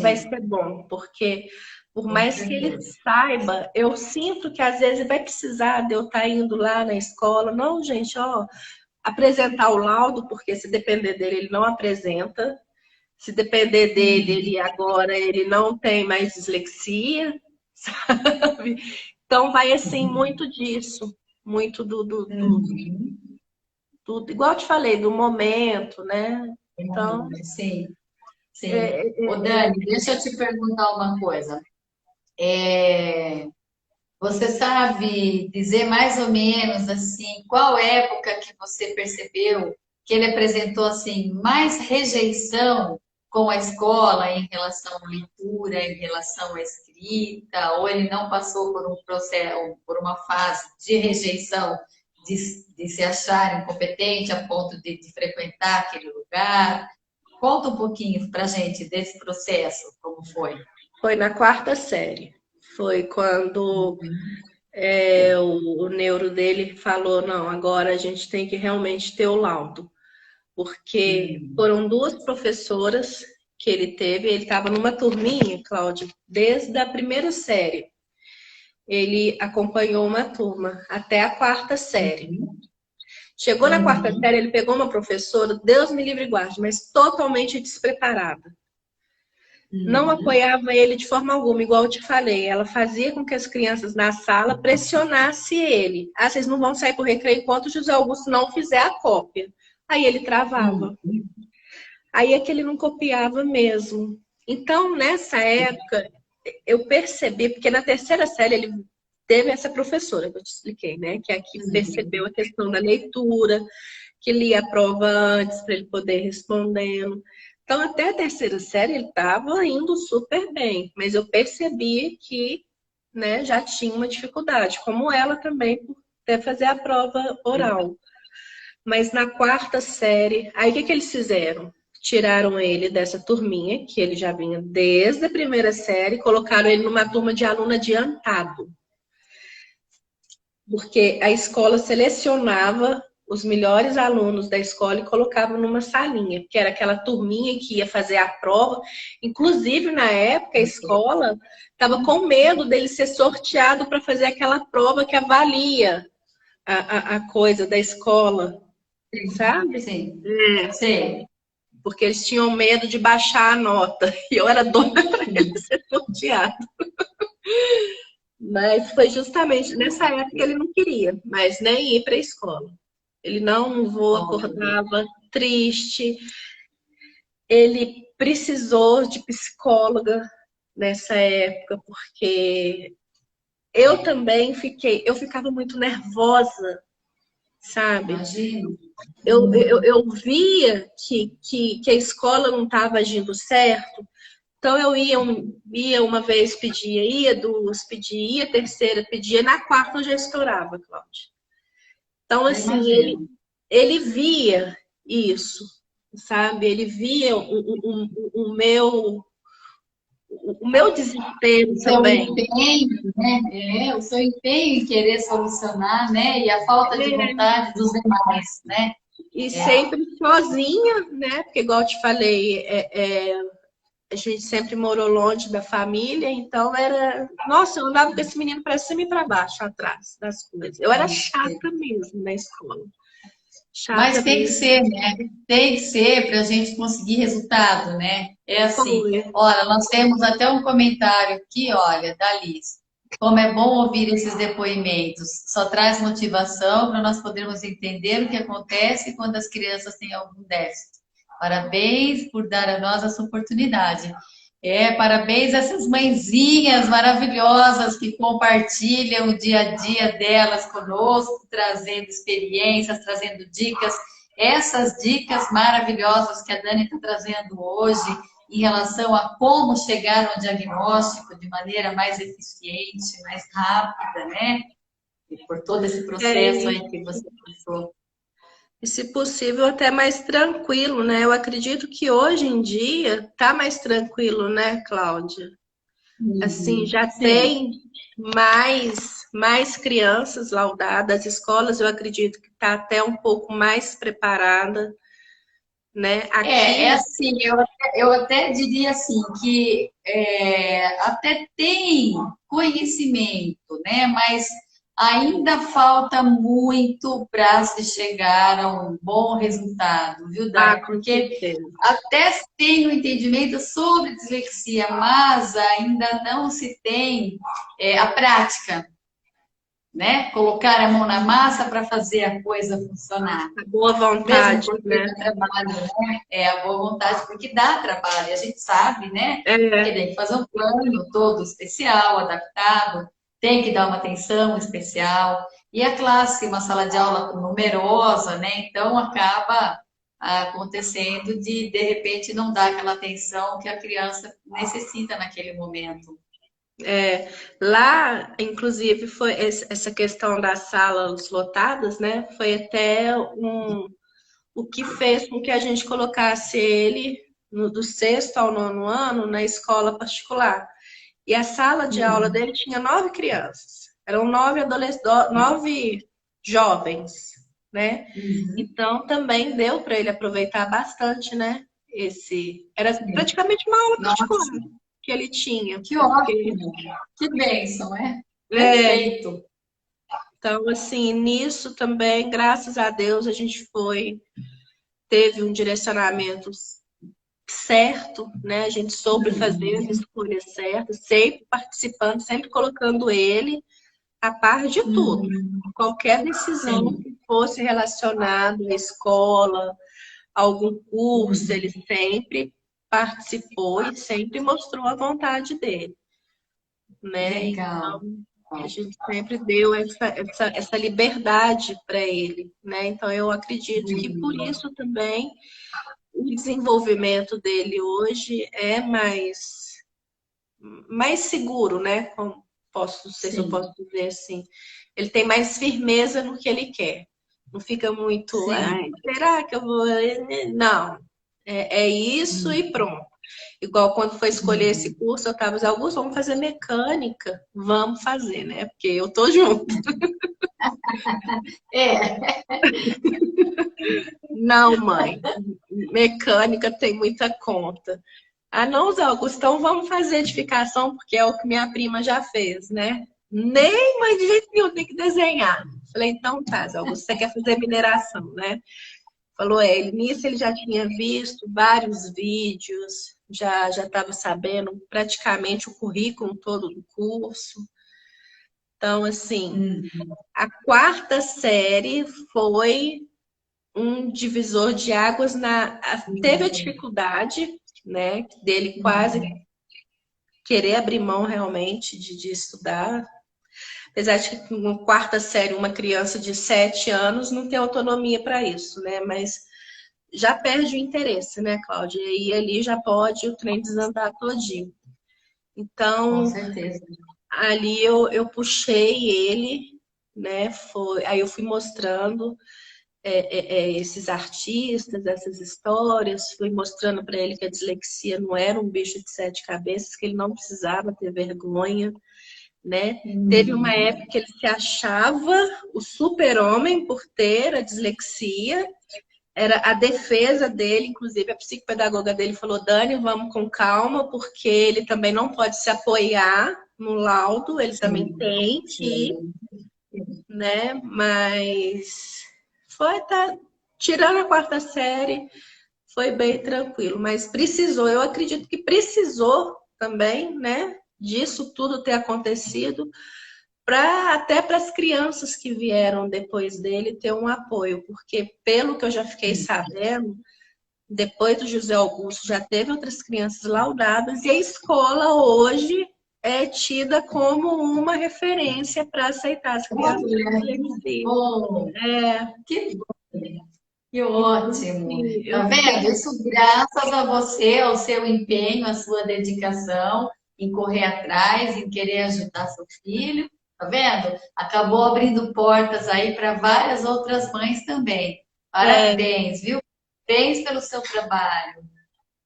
vai Sim, ser bom, porque por com mais que ele certeza. saiba, eu sinto que às vezes vai precisar de eu estar indo lá na escola. Não, gente, ó, apresentar o laudo, porque se depender dele, ele não apresenta. Se depender dele, Uhum. ele agora ele não tem mais dislexia, sabe? Então vai assim muito disso, muito Uhum. igual eu te falei, do momento, né? Então, Sim, sim. Ô, é, Dani, deixa eu te perguntar uma coisa. É, você sabe dizer mais ou menos assim, qual época que você percebeu que ele apresentou assim mais rejeição com a escola em relação à leitura, em relação à escrita, ou ele não passou por um processo, por uma fase de rejeição, de se achar incompetente a ponto de frequentar aquele lugar? Conta um pouquinho para gente desse processo, como foi. foi na quarta série. Foi quando o neuro dele falou, não, agora a gente tem que realmente ter o laudo. Porque Uhum. foram duas professoras que ele estava numa turminha, Cláudia, desde a primeira série. Ele acompanhou uma turma até a quarta série. Chegou na quarta Uhum. série, ele pegou uma professora, Deus me livre e guarde, mas totalmente despreparada. Não Uhum. apoiava ele de forma alguma, igual eu te falei. Ela fazia com que as crianças na sala pressionassem ele. Ah, vocês não vão sair pro recreio enquanto o José Augusto não fizer a cópia. Aí ele travava. Uhum. Aí é que ele não copiava mesmo. Então, nessa época, eu percebi, porque na terceira série ele teve essa professora que eu te expliquei, né? Que aqui percebeu a questão da leitura, que lia a prova antes para ele poder ir respondendo. Então, até a terceira série ele estava indo super bem, mas eu percebi que, né, já tinha uma dificuldade, como ela também, por até fazer a prova oral. Mas na quarta série, aí o que eles fizeram? Tiraram ele dessa turminha, que ele já vinha desde a primeira série, colocaram ele numa turma de aluno adiantado. Porque a escola selecionava os melhores alunos da escola e colocava numa salinha, que era aquela turminha que ia fazer a prova. Inclusive, na época, a escola estava com medo dele ser sorteado para fazer aquela prova que avalia a coisa da escola, sabe? Sim, É, sei. porque eles tinham medo de baixar a nota. E eu era doida para ele ser sorteado. Mas foi justamente nessa época que ele não queria, mas nem ir para a escola. Ele não vou, Olha, acordava triste. Ele precisou de psicóloga nessa época, porque eu também eu ficava muito nervosa, sabe? imagino. Eu via que a escola não estava agindo certo. Então eu ia uma vez, pedia, ia duas, pedia, ia terceira, pedia, na quarta eu já estourava, Cláudia. Então, Eu assim, imagino. ele via isso, sabe? Ele via o meu O desespero seu também. empenho, né? O seu empenho em querer solucionar, né? E a falta de vontade dos demais, né? E É, sempre sozinha, né? Porque, igual eu te falei, a gente sempre morou longe da família, então era. Nossa, eu andava com esse menino para cima e para baixo, atrás das coisas. Eu era chata mesmo na escola. Chata mas tem que mesmo. ser, né? Tem que ser para a gente conseguir resultado, né? É assim. Foi. Olha, nós temos até um comentário aqui, olha, da Liz. Como é bom ouvir esses depoimentos. Só traz motivação para nós podermos entender o que acontece quando as crianças têm algum déficit. Parabéns por dar a nós essa oportunidade. Parabéns a essas mãezinhas maravilhosas que compartilham o dia a dia delas conosco, trazendo experiências, trazendo dicas. Essas dicas maravilhosas que a Dani está trazendo hoje em relação a como chegar ao diagnóstico de maneira mais eficiente, mais rápida, né? E por todo esse processo É, aí que você passou. e se possível até mais tranquilo, né? Eu acredito que hoje em dia tá mais tranquilo, né, Cláudia? Assim, Uhum. já Sim. tem mais crianças laudadas, as escolas eu acredito que está até um pouco mais preparada, né? É Aqui, assim, eu até diria assim, que até tem conhecimento, né? Mas ainda falta muito para se chegar a um bom resultado, viu, Dani? com Porque certeza. até se tem o entendimento sobre dislexia, mas ainda não se tem a prática, né? Colocar a mão na massa para fazer a coisa funcionar. A boa Mesmo vontade, porque né? dá trabalho, né? É a boa vontade, porque dá trabalho, a gente sabe, né? Que É, tem que fazer um plano todo especial, adaptado, tem que dar uma atenção especial. E a classe, uma sala de aula numerosa, né? Então acaba acontecendo de repente, não dar aquela atenção que a criança necessita naquele momento. é, lá, inclusive, foi essa questão das salas lotadas, né? Foi até o que fez com que a gente colocasse ele do sexto ao nono ano na escola particular. E a sala de aula Uhum. dele tinha 9 crianças. Eram 9 jovens, né? Uhum. Então também deu para ele aproveitar bastante, né? Era praticamente uma aula particular Nossa, que ele tinha, que porque ótimo! Que bênção, é? é, Perfeito. então assim, nisso também, graças a Deus, a gente teve um direcionamento certo, né? A gente soube fazer as escolhas certas, sempre participando, sempre colocando ele a par de tudo. Uhum. Qualquer decisão Sim. que fosse relacionada à escola, a algum curso, ele Uhum. sempre participou e sempre mostrou a vontade dele, né? Legal. Então, a gente sempre deu essa liberdade para ele, né? Então, eu acredito que por Uhum. isso também o desenvolvimento dele hoje é mais seguro, né? Não sei se eu Sim, posso dizer assim. Ele tem mais firmeza no que ele quer. Não fica muito, sim. ai, será que eu vou. Não. É isso e Uhum. pronto. Igual quando foi escolher esse Uhum. curso, eu estava dizendo, Augusto, vamos fazer mecânica. Vamos fazer, né? Porque eu tô junto. É, Não, mãe. Mecânica tem muita conta. Ah, não, Zé Augusto, então vamos fazer edificação, porque é o que minha prima já fez, né? Nem, mas de jeito nenhum, tem que desenhar. Falei, então tá, Zé Augusto, você quer fazer mineração, né? Falou, nisso ele já tinha visto vários vídeos, já estava sabendo praticamente o currículo todo do curso. Então, assim, uhum. a quarta série foi um divisor de águas teve a dificuldade, né, dele quase querer abrir mão realmente de estudar. Apesar de que na quarta série uma criança de 7 anos não tem autonomia para isso, né? Mas já perde o interesse, né, Cláudia? E ali já pode o trem desandar todinho. Com Então, certeza. ali eu puxei ele, né? Aí eu fui mostrando esses artistas, essas histórias, fui mostrando para ele que a dislexia não era um bicho de 7 cabeças, que ele não precisava ter vergonha, né? Teve uma Uhum. época que ele se achava o super-homem por ter a dislexia, era a defesa dele, inclusive a psicopedagoga dele falou, Dani, vamos com calma, porque ele também não pode se apoiar no laudo, ele também Sim, tem que, sim. né? Mas tirando a quarta série, foi bem tranquilo, mas precisou, eu acredito que precisou também, né, disso tudo ter acontecido até para as crianças que vieram depois dele ter um apoio, porque pelo que eu já fiquei sabendo, depois do José Augusto, já teve outras crianças laudadas, e a escola hoje é tida como uma referência para aceitar as crianças com dislexia. Bom, É, que bom. Que ótimo! sim, Tá eu vendo? fiquei. Isso graças a você, ao seu empenho, à sua dedicação em correr atrás, em querer ajudar seu filho. Tá vendo? Acabou abrindo portas aí para várias outras mães também. É, Parabéns, viu? Parabéns pelo seu trabalho,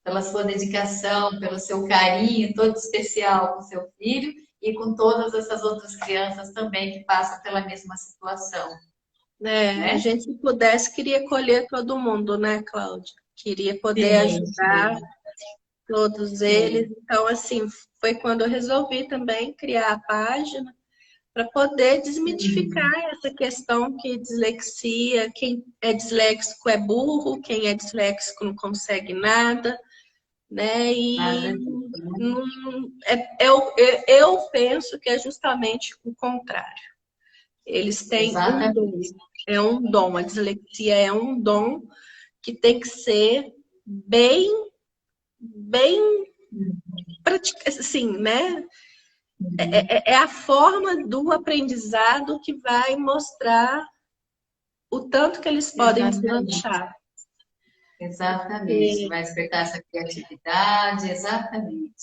pela sua dedicação, pelo seu carinho todo especial com seu filho e com todas essas outras crianças também que passam pela mesma situação, né? A né? gente, se pudesse, queria colher todo mundo, né, Cláudia? Queria poder Sim, ajudar todos eles. sim. Então, assim, foi quando eu resolvi também criar a página para poder desmitificar Sim. essa questão que dislexia, quem é disléxico é burro, quem é disléxico não consegue nada, né? Nada E disso, né? não, eu penso que é justamente o contrário. Eles têm um dom, Exatamente. é um dom, a dislexia é um dom que tem que ser bem praticado, assim, né? É a forma do aprendizado que vai mostrar o tanto que eles podem Exatamente. deslanchar. Exatamente. E Vai despertar essa criatividade, exatamente.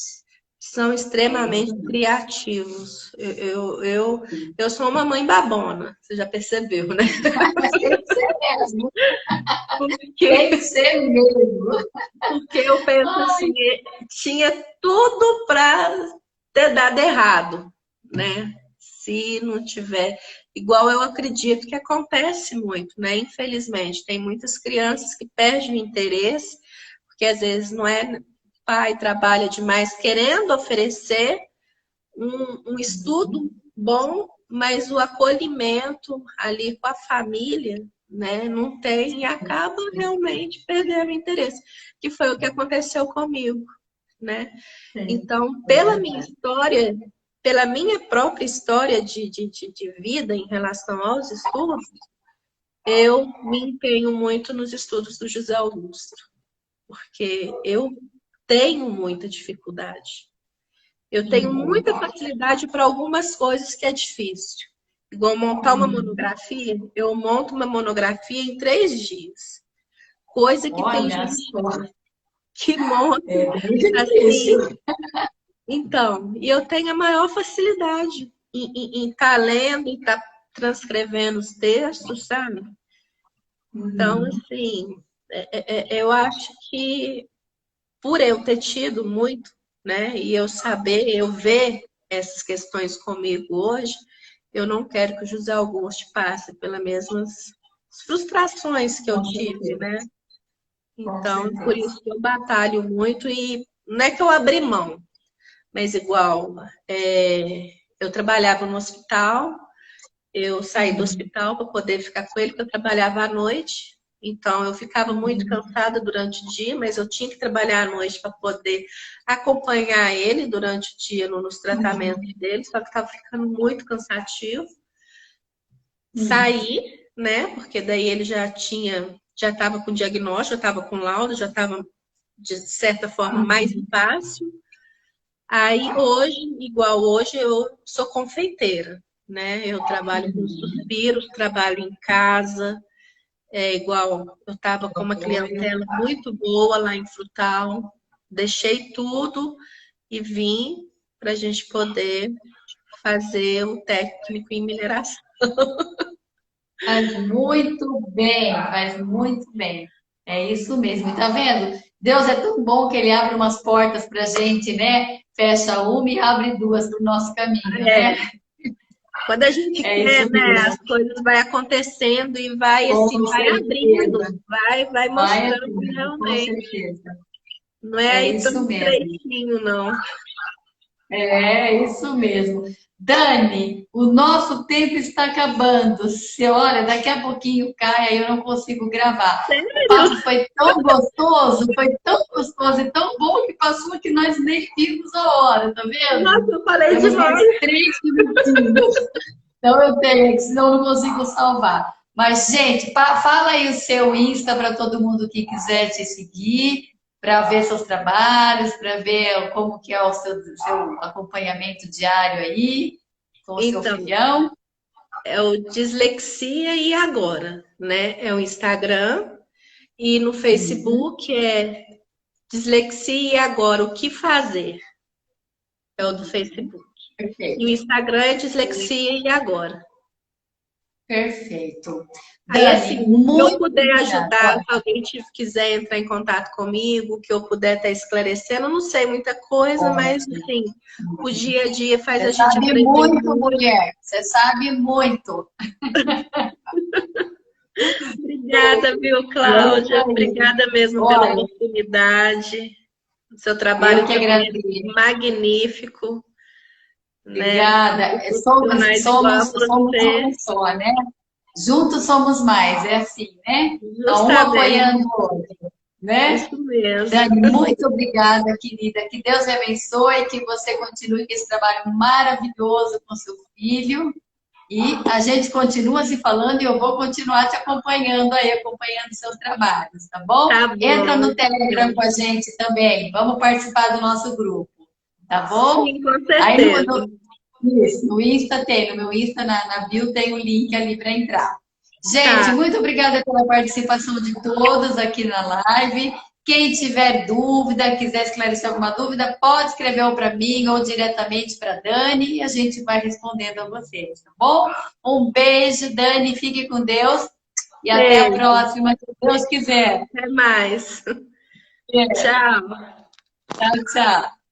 são É isso extremamente mesmo. criativos. Eu sou uma mãe babona, você já percebeu, né? Mas tem que ser mesmo. Tem que Porque, ser mesmo. porque eu penso assim, tinha tudo para ter dado errado, né? Se não tiver. Igual eu acredito que acontece muito, né? Infelizmente, tem muitas crianças que perdem o interesse, porque às vezes não é pai trabalha demais querendo oferecer um estudo bom, mas o acolhimento ali com a família, né, não tem e acaba realmente perdendo o interesse, que foi o que aconteceu comigo, né? Sim, Então, é pela minha verdade. história, pela minha própria história de vida em relação aos estudos, eu me empenho muito nos estudos do José Augusto, porque eu tenho muita dificuldade. Eu tenho Uhum. muita facilidade para algumas coisas que é difícil. Igual montar uma Uhum. monografia, eu monto uma monografia em 3 dias. Coisa que tem Olha gente só, que monta é bem assim. difícil. Então, e eu tenho a maior facilidade em estar lendo, em estar transcrevendo os textos, sabe? Então, Uhum. assim, eu acho que por eu ter tido muito, né, e eu saber, eu ver essas questões comigo hoje, eu não quero que o José Augusto passe pelas mesmas frustrações que eu Com tive, certeza, né? com Então, por certeza. isso que eu batalho muito e não é que eu abri mão, mas igual, eu trabalhava no hospital, eu saí do Uhum. hospital para poder ficar com ele, porque eu trabalhava à noite. Então, eu ficava muito Uhum. cansada durante o dia, mas eu tinha que trabalhar à noite para poder acompanhar ele durante o dia nos tratamentos Uhum. dele, só que estava ficando muito cansativo. Uhum. Saí, né? Porque daí ele já estava com diagnóstico, já estava com laudo, já estava, de certa forma, mais Uhum. fácil. Aí hoje, igual hoje, eu sou confeiteira, né? Eu trabalho com Uhum. suspiros, trabalho em casa, é igual eu estava com uma Olha, clientela muito boa lá em Frutal, deixei tudo e vim para a gente poder fazer o técnico em mineração. faz muito bem, faz muito bem. É isso mesmo. E tá vendo? Deus é tão bom que ele abre umas portas pra gente, né? Fecha uma e abre duas para o nosso caminho, né? É, quando a gente É quer, isso né, mesmo, as coisas vai acontecendo e vai assim, com vai abrindo, certeza. vai Vai mostrando que abrindo, com realmente certeza. não é É aí tão isso mesmo. estreitinho, não. É isso mesmo. Dani, o nosso tempo está acabando. Se olha, daqui a pouquinho cai, aí eu não consigo gravar. O papo Sério? foi tão gostoso e tão bom que passou que nós nem vimos a hora, tá Nossa, vendo? eu falei Temos mais demais. 3 minutinhos. Então eu tenho, que senão eu não consigo salvar. Mas, gente, fala aí o seu Insta para todo mundo que quiser te seguir, para ver seus trabalhos, para ver como que é o seu acompanhamento diário aí com o seu Então, filhão. é o Dislexia e Agora, né? É o Instagram e no Uhum, Facebook é Dislexia e Agora, o que fazer? É o do Facebook. E o perfeito, Instagram é Dislexia e Agora. perfeito. Aí, assim, Dani, que eu muito puder obrigada. ajudar, Olha, se alguém quiser entrar em contato comigo, que eu puder estar esclarecendo, eu não sei muita coisa, mas, ótimo. assim, o dia a dia faz Você a gente sabe aprender muito, muito. mulher. Você sabe muito. Obrigada, viu, E é isso Cláudia? aí. Obrigada mesmo pela Olha, oportunidade. O seu eu trabalho que também agradeço. é magnífico, né? Obrigada. Profissionais igual a Somos você, um só, né? Juntos somos mais, é assim, né? A um justamente, apoiando o outro, né? isso mesmo. Dani, muito obrigada, querida. Que Deus te abençoe, que você continue com esse trabalho maravilhoso com seu filho. E a gente continua se falando e eu vou continuar te acompanhando aí, acompanhando seus trabalhos, tá bom? Tá Entra bom. no Telegram com a gente também. Vamos participar do nosso grupo, tá bom? Sim, com Aí certeza. isso, no Insta tem, no meu Insta, na bio, tem o link ali para entrar. Gente, Tá. muito obrigada pela participação de todos aqui na live. Quem tiver dúvida, quiser esclarecer alguma dúvida, pode escrever ou para mim ou diretamente para a Dani e a gente vai respondendo a vocês, tá bom? Um beijo, Dani, fique com Deus e até a Beijo. próxima, se Deus quiser. Até mais. Tchau. Tchau, tchau.